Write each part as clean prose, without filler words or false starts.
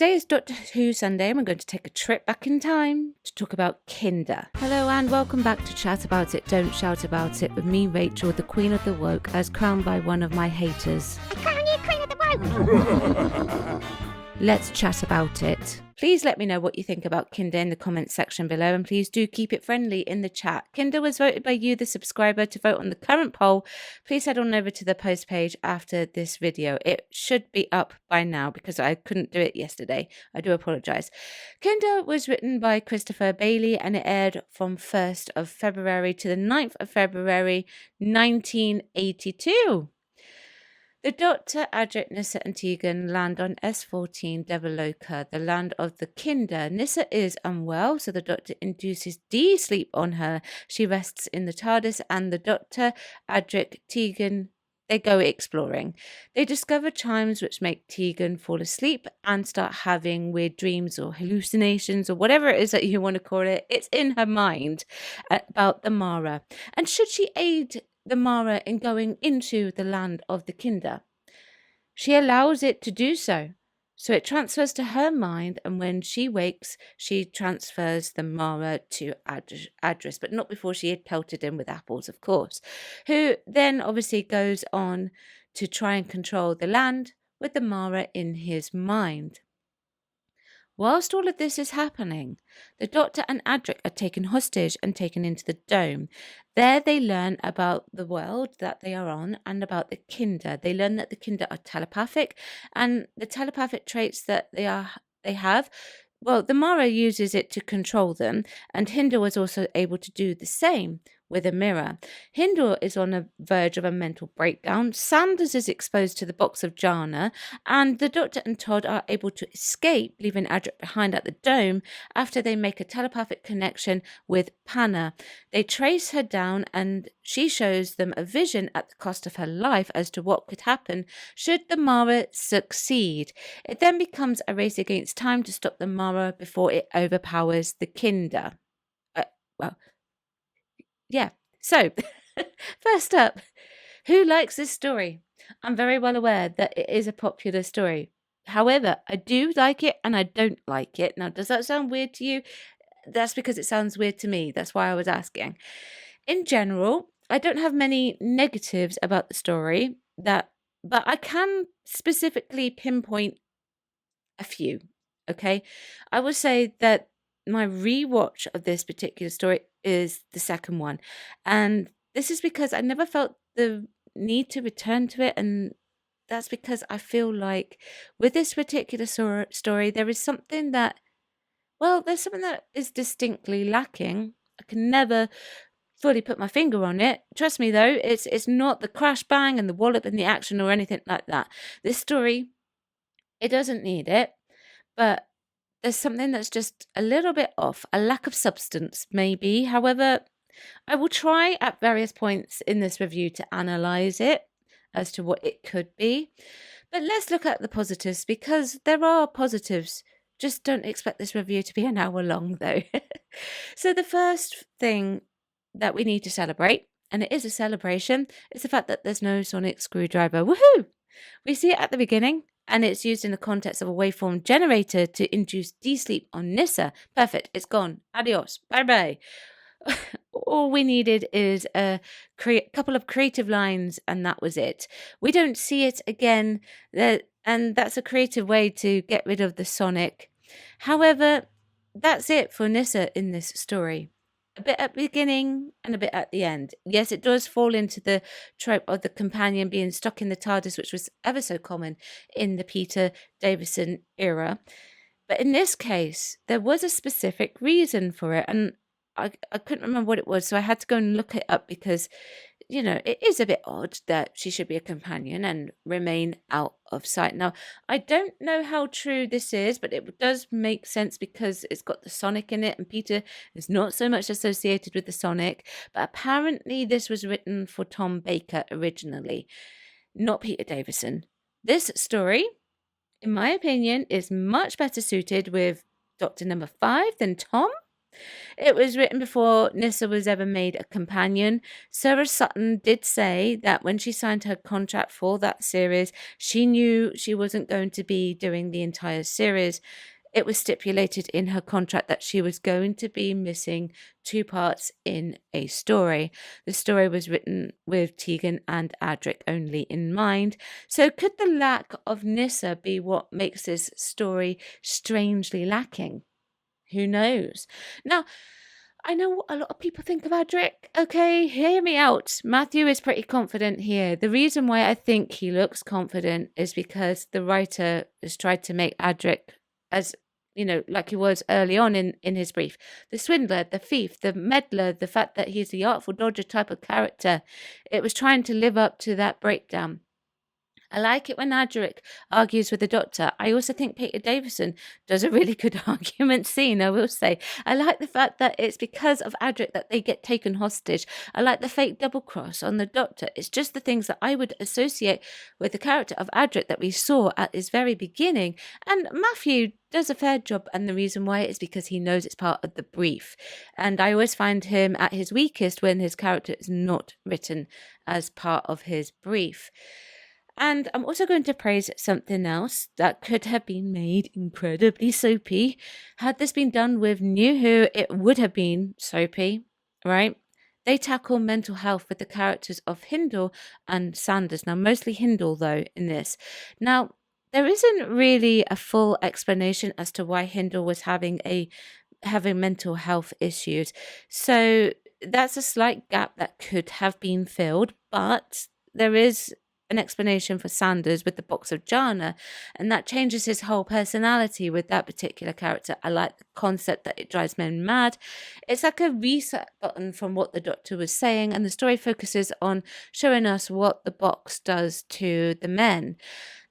today is Doctor Who Sunday and we're going to take a trip back in time to talk about Kinder. Hello and welcome back to Chat About It, Don't Shout About It with me, Rachel, the Queen of the Woke, as crowned by one of my haters. I crown you Queen of the Woke! Let's chat about it. Please let me know what you think about Kinder in the comments section below, and please do keep it friendly in the chat. Kinder was voted by you, the subscriber, to vote on the current poll. Please head on over to the post page after this video. It should be up by now because I couldn't do it yesterday. I do apologise. Kinder was written by Christopher Bailey and it aired from 1st of February to the 9th of February 1982. The Doctor, Adric, Nyssa and Tegan land on S14 Devaloka, the land of the Kinder. Nyssa is unwell, so the Doctor induces D-sleep on her. She rests in the TARDIS and the Doctor, Adric, Tegan, they go exploring. They discover chimes which make Tegan fall asleep and start having weird dreams or hallucinations or whatever it is that you want to call it. It's in her mind about the Mara. And should she aid the Mara in going into the land of the Kinder? She allows it to do so. So it transfers to her mind, and when she wakes, she transfers the Mara to Adris, but not before she had pelted him with apples, of course, who then obviously goes on to try and control the land with the Mara in his mind. Whilst all of this is happening, the Doctor and Adric are taken hostage and taken into the dome. There they learn about the world that they are on and about the Kinder. They learn that the Kinder are telepathic, and the telepathic traits that they have, well, the Mara uses it to control them, and Hindor was also able to do the same with a mirror. Hindor is on the verge of a mental breakdown. Sanders is exposed to the box of Jana, and the Doctor and Todd are able to escape, leaving Adric behind at the dome after they make a telepathic connection with Panna. They trace her down, and she shows them a vision at the cost of her life as to what could happen should the Mara succeed. It then becomes a race against time to stop the Mara before it overpowers the Kinder. So, first up, who likes this story? I'm very well aware that it is a popular story. However, I do like it and I don't like it. Now, does that sound weird to you? That's because it sounds weird to me. That's why I was asking. In general, I don't have many negatives about the story, but I can specifically pinpoint a few, okay? I would say that my rewatch of this particular story is the second one, and this is because I never felt the need to return to it, and that's because I feel like with this particular story there is something that, well, there's something that is distinctly lacking. I can never fully put my finger on it. Trust me though, it's not the crash bang and the wallop and the action or anything like that. This story, it doesn't need it, but there's something that's just a little bit off, a lack of substance maybe. However, I will try at various points in this review to analyse it as to what it could be. But let's look at the positives, because there are positives. Just don't expect this review to be an hour long though. So the first thing that we need to celebrate, and it is a celebration, is the fact that there's no sonic screwdriver. Woohoo! We see it at the beginning, and it's used in the context of a waveform generator to induce D-sleep on Nyssa. Perfect, it's gone. Adios, bye-bye. All we needed is a couple of creative lines, and that was it. We don't see it again, and that's a creative way to get rid of the sonic. However, that's it for Nyssa in this story. A bit at the beginning and a bit at the end. Yes, it does fall into the trope of the companion being stuck in the TARDIS, which was ever so common in the Peter Davison era. But in this case, there was a specific reason for it, and I couldn't remember what it was, so I had to go and look it up because, you know, it is a bit odd that she should be a companion and remain out of sight. Now, I don't know how true this is, but it does make sense because it's got the Sonic in it, and Peter is not so much associated with the Sonic. But apparently this was written for Tom Baker originally, not Peter Davison. This story, in my opinion, is much better suited with Doctor Number 5 than Tom. It was written before Nyssa was ever made a companion. Sarah Sutton did say that when she signed her contract for that series, she knew she wasn't going to be doing the entire series. It was stipulated in her contract that she was going to be missing 2 parts in a story. The story was written with Tegan and Adric only in mind. So could the lack of Nyssa be what makes this story strangely lacking? Who knows? Now, I know what a lot of people think of Adric. Okay, hear me out. Matthew is pretty confident here. The reason why I think he looks confident is because the writer has tried to make Adric as, like he was early on in his brief. The swindler, the thief, the meddler, the fact that he's the artful dodger type of character. It was trying to live up to that breakdown. I like it when Adric argues with the Doctor. I also think Peter Davison does a really good argument scene, I will say. I like the fact that it's because of Adric that they get taken hostage. I like the fake double cross on the Doctor. It's just the things that I would associate with the character of Adric that we saw at his very beginning. And Matthew does a fair job, and the reason why is because he knows it's part of the brief. And I always find him at his weakest when his character is not written as part of his brief. And I'm also going to praise something else that could have been made incredibly soapy. Had this been done with New Who, it would have been soapy, right? They tackle mental health with the characters of Hindle and Sanders. Now, mostly Hindle, though, in this. Now, there isn't really a full explanation as to why Hindle was having mental health issues. So that's a slight gap that could have been filled, but there is an explanation for Sanders with the box of Jana, and that changes his whole personality with that particular character. I like the concept that it drives men mad. It's like a reset button from what the Doctor was saying, and the story focuses on showing us what the box does to the men.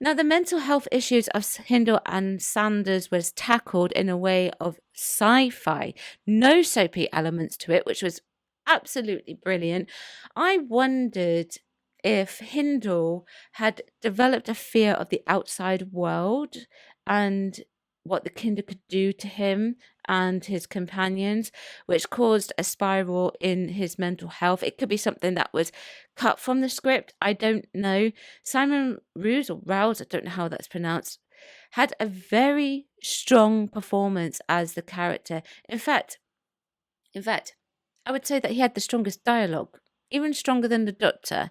Now, the mental health issues of Hindle and Sanders was tackled in a way of sci-fi, no soapy elements to it, which was absolutely brilliant. I wondered if Hindle had developed a fear of the outside world and what the Kinder could do to him and his companions, which caused a spiral in his mental health. It could be something that was cut from the script. I don't know. Simon Rouse, or Rouse, I don't know how that's pronounced, had a very strong performance as the character. In fact, I would say that he had the strongest dialogue, even stronger than the Doctor.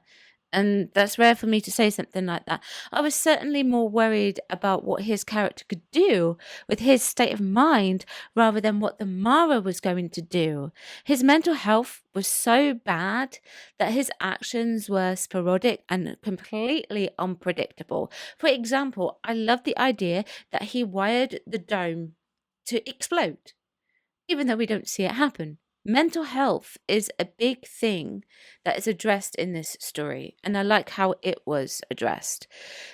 And that's rare for me to say something like that. I was certainly more worried about what his character could do with his state of mind rather than what the Mara was going to do. His mental health was so bad that his actions were sporadic and completely unpredictable. For example, I love the idea that he wired the dome to explode, even though we don't see it happen. Mental health is a big thing that is addressed in this story, and I like how it was addressed.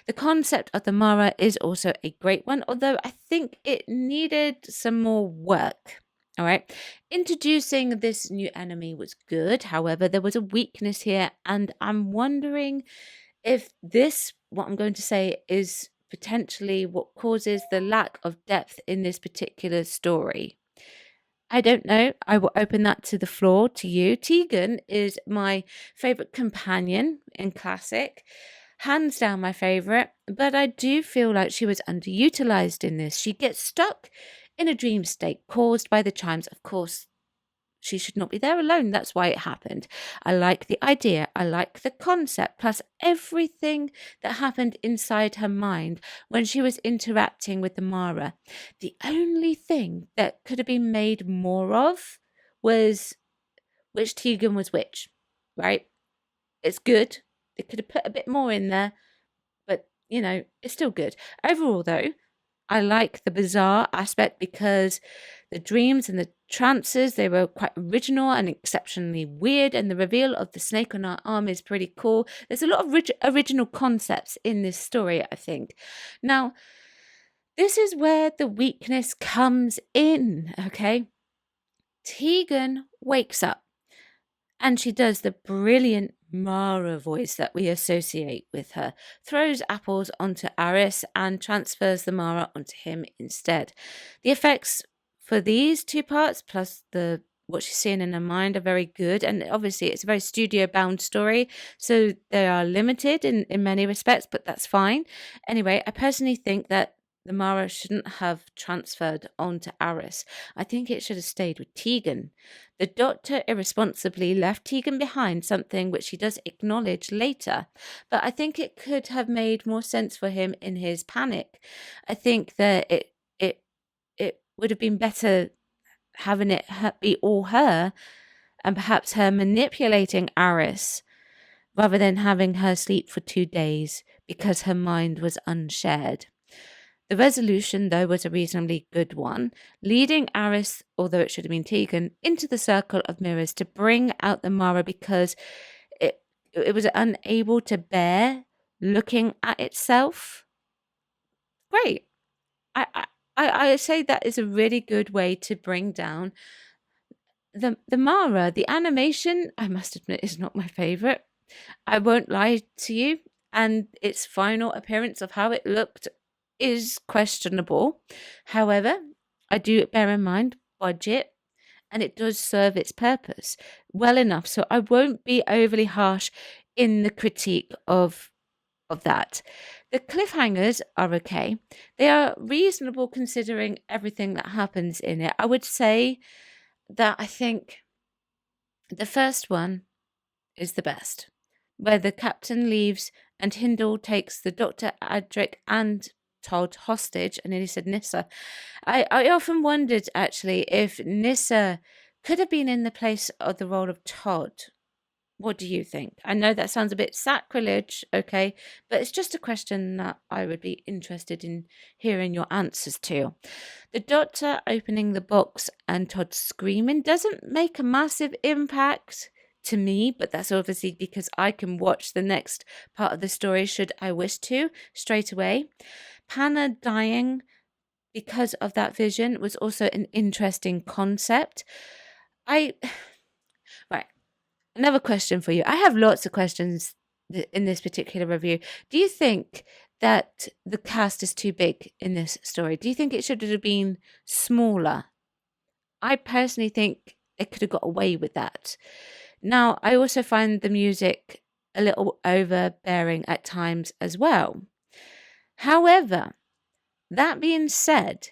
The concept of the Mara is also a great one, although I think it needed some more work. All right. Introducing this new enemy was good. However, there was a weakness here, and I'm wondering if this, what I'm going to say, is potentially what causes the lack of depth in this particular story. I don't know. I will open that to the floor to you. Tegan is my favourite companion in Classic. Hands down my favourite. But I do feel like she was underutilised in this. She gets stuck in a dream state caused by the chimes. Of course, she should not be there alone. That's why it happened. I like the idea. I like the concept, plus everything that happened inside her mind when she was interacting with the Mara. The only thing that could have been made more of was which Tegan was which, right? It's good. They could have put a bit more in there, but, it's still good. Overall, though, I like the bizarre aspect because the dreams and the trances, they were quite original and exceptionally weird, and the reveal of the snake on our arm is pretty cool. There's a lot of original concepts in this story, I think. Now, this is where the weakness comes in, okay? Tegan wakes up and she does the brilliant Mara voice that we associate with her, throws apples onto Aris and transfers the Mara onto him instead. The effects for these two parts, plus what she's seeing in her mind, are very good. And obviously, it's a very studio-bound story, so they are limited in many respects, but that's fine. Anyway, I personally think that the Mara shouldn't have transferred onto Aris. I think it should have stayed with Tegan. The Doctor irresponsibly left Tegan behind, something which he does acknowledge later, but I think it could have made more sense for him in his panic. I think that it would have been better having it be all her, and perhaps her manipulating Aris, rather than having her sleep for 2 days because her mind was unshared. The resolution, though, was a reasonably good one, leading Aris, although it should have been Tegan, into the circle of mirrors to bring out the Mara because it was unable to bear looking at itself. Great. I say that is a really good way to bring down the Mara. The animation, I must admit, is not my favourite. I won't lie to you, and its final appearance of how it looked is questionable. However, I do bear in mind budget, and it does serve its purpose well enough, so I won't be overly harsh in the critique of that. The cliffhangers are okay. They are reasonable considering everything that happens in it. I would say that I think the first one is the best, where the captain leaves and Hindle takes the Dr. Adric and Todd hostage. I nearly said Nyssa. I often wondered actually if Nyssa could have been in the place of the role of Todd. What do you think? I know that sounds a bit sacrilege, okay, but it's just a question that I would be interested in hearing your answers to. The Doctor opening the box and Todd screaming doesn't make a massive impact to me, but that's obviously because I can watch the next part of the story should I wish to straight away. Panna dying because of that vision was also an interesting concept. Right. Another question for you. I have lots of questions in this particular review. Do you think that the cast is too big in this story? Do you think it should have been smaller? I personally think they could have got away with that. Now, I also find the music a little overbearing at times as well. However, that being said,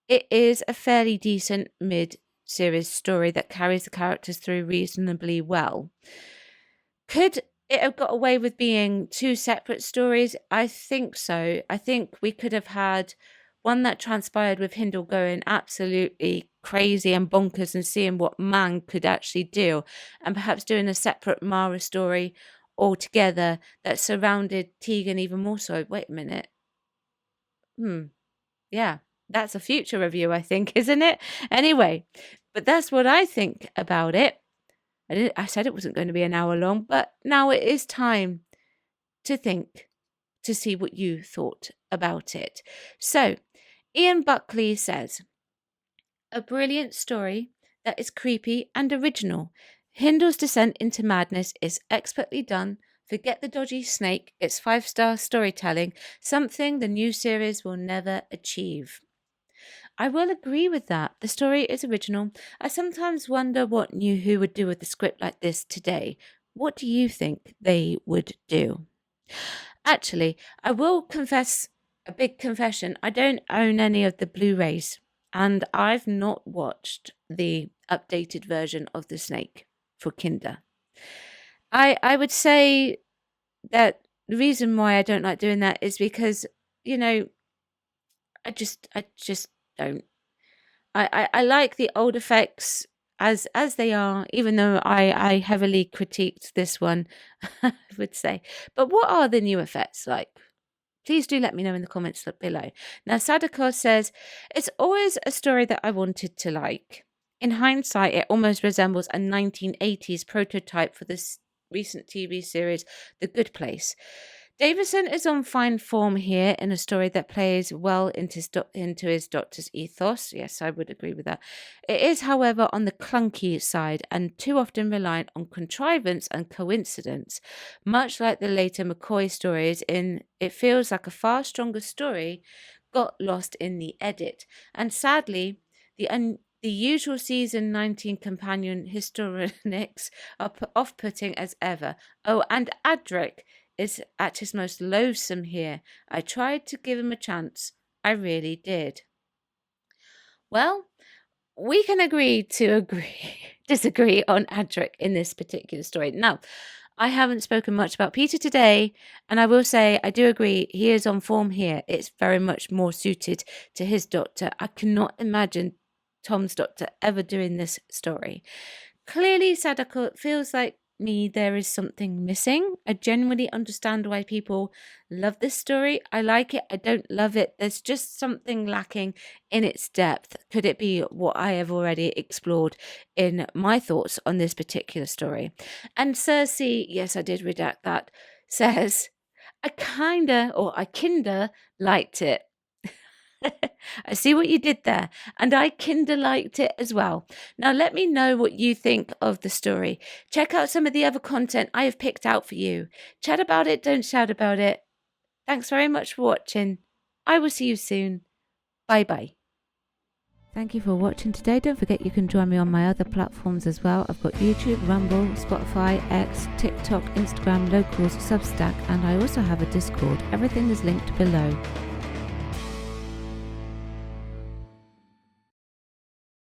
it is a fairly decent mid-series story that carries the characters through reasonably well. Could it have got away with being two separate stories? I think so. I think we could have had one that transpired with Hindle going absolutely crazy and bonkers and seeing what man could actually do, and perhaps doing a separate Mara story altogether that surrounded Tegan even more so. Wait a minute. Yeah, that's a future review, I think, isn't it? Anyway, but that's what I think about it. I said it wasn't going to be an hour long, but now it is time to think, to see what you thought about it. So, Ian Buckley says, a brilliant story that is creepy and original. Hindle's descent into madness is expertly done. Forget the dodgy snake. It's 5-star storytelling, something the new series will never achieve. I will agree with that. The story is original. I sometimes wonder what New Who would do with a script like this today. What do you think they would do? Actually, I will confess a big confession. I don't own any of the Blu-rays, and I've not watched the updated version of The Snake for Kinder. I would say that the reason why I don't like doing that is because, I just don't. I like the old effects as they are, even though I heavily critiqued this one, I would say. But what are the new effects like? Please do let me know in the comments below. Now, Sadako says, it's always a story that I wanted to like. In hindsight, it almost resembles a 1980s prototype for this recent TV series, The Good Place. Davison is on fine form here in a story that plays well into his Doctor's ethos. Yes, I would agree with that. It is, however, on the clunky side and too often reliant on contrivance and coincidence. Much like the later McCoy stories, it feels like a far stronger story got lost in the edit. And sadly, The usual season 19 companion histrionics are off-putting as ever. Oh, and Adric is at his most loathsome here. I tried to give him a chance. I really did. Well, we can disagree on Adric in this particular story. Now, I haven't spoken much about Peter today, and I will say I do agree he is on form here. It's very much more suited to his Doctor. I cannot imagine Tom's Doctor ever doing this story. Clearly, Sadako feels like me there is something missing. I genuinely understand why people love this story. I like it. I don't love it. There's just something lacking in its depth. Could it be what I have already explored in my thoughts on this particular story? And Cersei, yes, I did redact that, says, I kinda liked it. I see what you did there, and I kinda liked it as well. Now let me know what you think of the story. Check out some of the other content I have picked out for you. Chat about it, don't shout about it. Thanks very much for watching. I will see you soon. Bye bye. Thank you for watching today. Don't forget you can join me on my other platforms as well. I've got YouTube, Rumble, Spotify, X, TikTok, Instagram, Locals, Substack, and I also have a Discord. Everything is linked below.